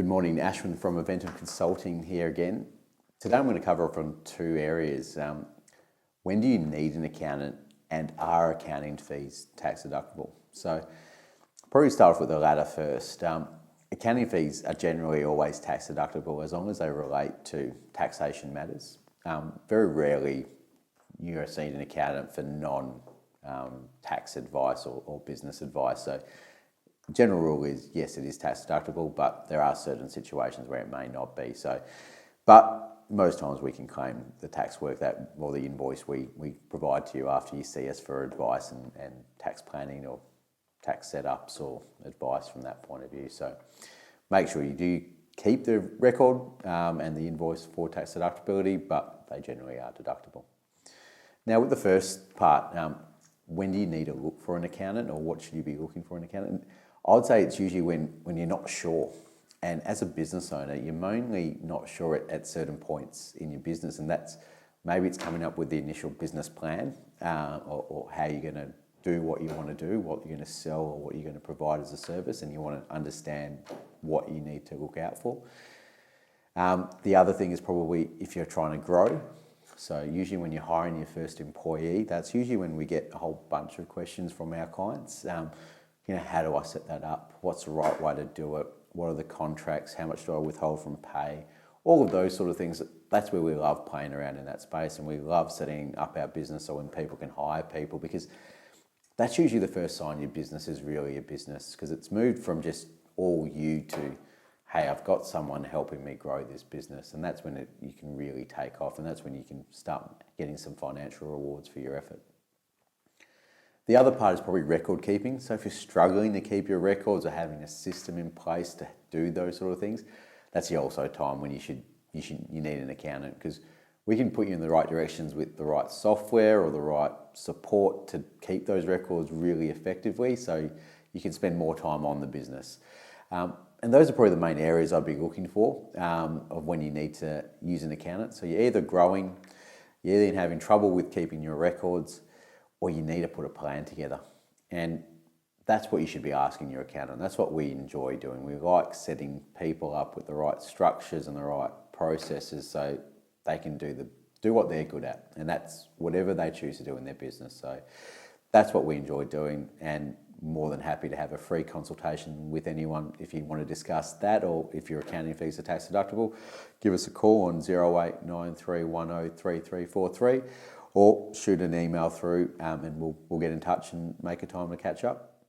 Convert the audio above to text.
Good morning, Ashwin from Eventum Consulting here again. Today I'm going to cover off on two areas. When do you need an accountant, and are accounting fees tax deductible? So probably start off with the latter first. Accounting fees are generally always tax deductible as long as they relate to taxation matters. Very rarely you are seeing an accountant for non-tax advice or business advice. So general rule is, yes, it is tax deductible, but there are certain situations where it may not be. But most times we can claim the tax work or the invoice we provide to you after you see us for advice and tax planning or tax setups or advice from that point of view. So make sure you do keep the record and the invoice for tax deductibility, but they generally are deductible. Now with the first part, when do you need to look for an accountant, or what should you be looking for an accountant? I would say it's usually when you're not sure. And as a business owner, you're mainly not sure at certain points in your business, and maybe it's coming up with the initial business plan or how you're going to do what you want to do, what you're going to sell or what you're going to provide as a service, and you want to understand what you need to look out for. The other thing is probably if you're trying to grow. So usually when you're hiring your first employee, that's usually when we get a whole bunch of questions from our clients. How do I set that up? What's the right way to do it? What are the contracts? How much do I withhold from pay? All of those sort of things. That's where we love playing around in that space, and we love setting up our business so when people can hire people, because that's usually the first sign your business is really a business, because it's moved from just all you to, hey, I've got someone helping me grow this business, and that's when you can really take off, and that's when you can start getting some financial rewards for your effort. The other part is probably record keeping. So if you're struggling to keep your records or having a system in place to do those sort of things, that's also a time when you need an accountant, because we can put you in the right directions with the right software or the right support to keep those records really effectively, so you can spend more time on the business. And those are probably the main areas I'd be looking for of when you need to use an accountant. So you're either growing, you're either having trouble with keeping your records, or you need to put a plan together. And that's what you should be asking your accountant. That's what we enjoy doing. We like setting people up with the right structures and the right processes so they can do what they're good at. And that's whatever they choose to do in their business. So that's what we enjoy doing, and more than happy to have a free consultation with anyone if you want to discuss that, or if your accounting fees are tax deductible, give us a call on 0893103343, or shoot an email through and we'll get in touch and make a time to catch up.